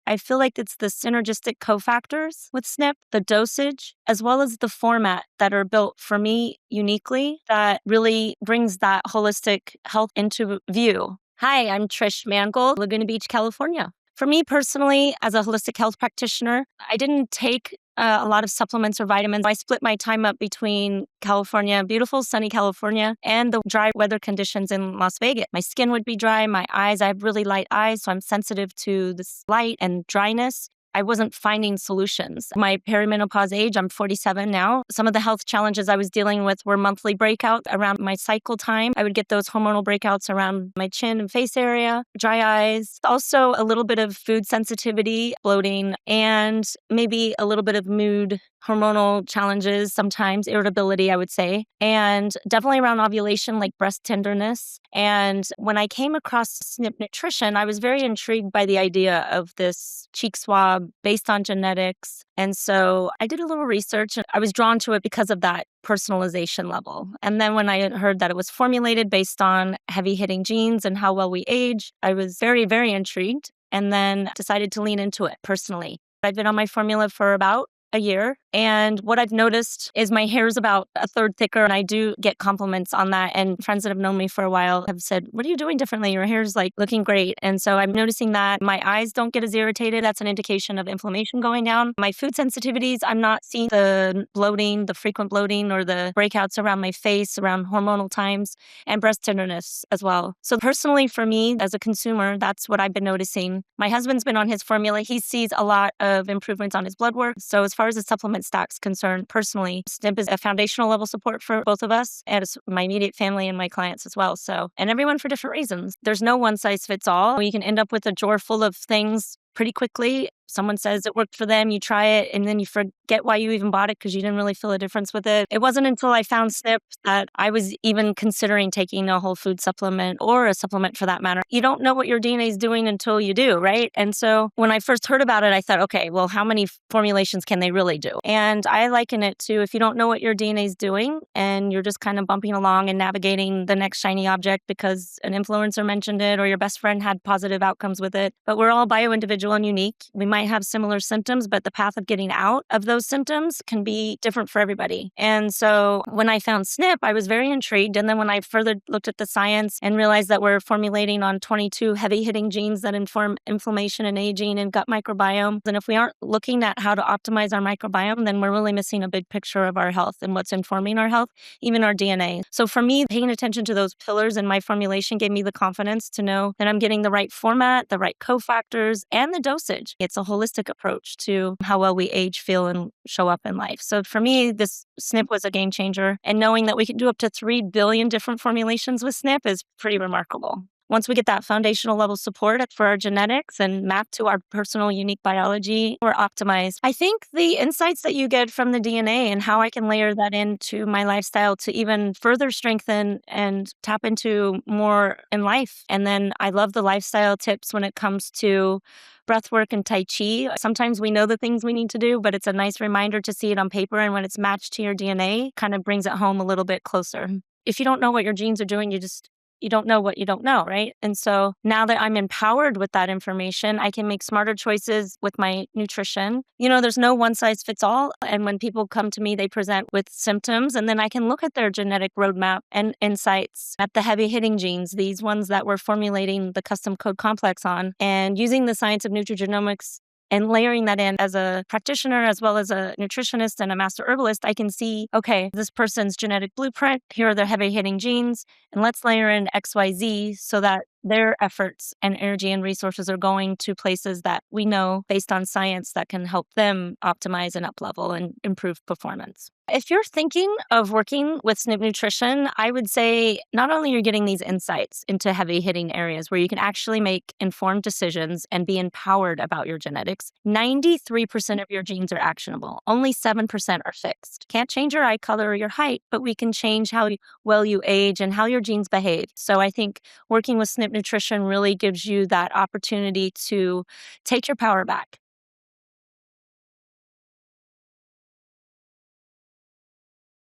I feel like it's the synergistic cofactors with SNP, the dosage, as well as the format that are built for me uniquely that really brings that holistic health into view. Hi, I'm Trish Mangold, Laguna Beach, California. For me personally, as a holistic health practitioner, I didn't take a lot of supplements or vitamins. I split my time up between California, beautiful sunny California, and the dry weather conditions in Las Vegas. My skin would be dry, my eyes, I have really light eyes, so I'm sensitive to this light and dryness. I wasn't finding solutions. My perimenopause age, I'm 47 now. Some of the health challenges I was dealing with were monthly breakouts around my cycle time. I would get those hormonal breakouts around my chin and face area, dry eyes, also a little bit of food sensitivity, bloating, and maybe a little bit of mood, hormonal challenges, sometimes irritability, I would say, and definitely around ovulation, like breast tenderness. And when I came across SNP Nutrition, I was very intrigued by the idea of this cheek swab based on genetics. And so I did a little research and I was drawn to it because of that personalization level. And then when I had heard that it was formulated based on heavy hitting genes and how well we age, I was very, very intrigued and then decided to lean into it personally. I've been on my formula for about a year. And what I've noticed is my hair is about a third thicker. And I do get compliments on that. And friends that have known me for a while have said, what are you doing differently? Your hair's like looking great. And so I'm noticing that my eyes don't get as irritated. That's an indication of inflammation going down. My food sensitivities, I'm not seeing the bloating, the frequent bloating or the breakouts around my face, around hormonal times, and breast tenderness as well. So personally for me as a consumer, that's what I've been noticing. My husband's been on his formula. He sees a lot of improvements on his blood work. So as far as the supplement stack's concerned, personally, SNP is a foundational level support for both of us and it's my immediate family and my clients as well. So, and everyone for different reasons. There's no one size fits all. You can end up with a drawer full of things pretty quickly. Someone says it worked for them, you try it, and then you forget why you even bought it because you didn't really feel a difference with it. It wasn't until I found SNP that I was even considering taking a whole food supplement or a supplement for that matter. You don't know what your DNA is doing until you do, right? And so when I first heard about it, I thought, okay, well, how many formulations can they really do? And I liken it to if you don't know what your DNA is doing and you're just kind of bumping along and navigating the next shiny object because an influencer mentioned it or your best friend had positive outcomes with it. But we're all bio-individual and unique. We might have similar symptoms, but the path of getting out of those symptoms can be different for everybody. And so when I found SNP, I was very intrigued. And then when I further looked at the science and realized that we're formulating on 22 heavy hitting genes that inform inflammation and aging and gut microbiome. And if we aren't looking at how to optimize our microbiome, then we're really missing a big picture of our health and what's informing our health, even our DNA. So for me, paying attention to those pillars in my formulation gave me the confidence to know that I'm getting the right format, the right cofactors, and the dosage. It's a holistic approach to how well we age, feel, and show up in life. So for me, this SNP was a game changer. And knowing that we can do up to 3 billion different formulations with SNP is pretty remarkable. Once we get that foundational level support for our genetics and map to our personal unique biology, we're optimized. I think the insights that you get from the DNA and how I can layer that into my lifestyle to even further strengthen and tap into more in life. And then I love the lifestyle tips when it comes to breath work and Tai Chi. Sometimes we know the things we need to do, but it's a nice reminder to see it on paper. And when it's matched to your DNA, kind of brings it home a little bit closer. If you don't know what your genes are doing, you don't know what you don't know, right? And so now that I'm empowered with that information, I can make smarter choices with my nutrition. There's no one size fits all. And when people come to me, they present with symptoms, and then I can look at their genetic roadmap and insights at the heavy hitting genes, these ones that we're formulating the custom code complex on, and using the science of nutrigenomics and layering that in as a practitioner, as well as a nutritionist and a master herbalist, I can see, okay, this person's genetic blueprint, here are their heavy hitting genes, and let's layer in XYZ so that their efforts and energy and resources are going to places that we know based on science that can help them optimize and up-level and improve performance. If you're thinking of working with SNP Nutrition, I would say not only are you getting these insights into heavy hitting areas where you can actually make informed decisions and be empowered about your genetics, 93% of your genes are actionable. Only 7% are fixed. Can't change your eye color or your height, but we can change how well you age and how your genes behave. So I think working with SNP Nutrition really gives you that opportunity to take your power back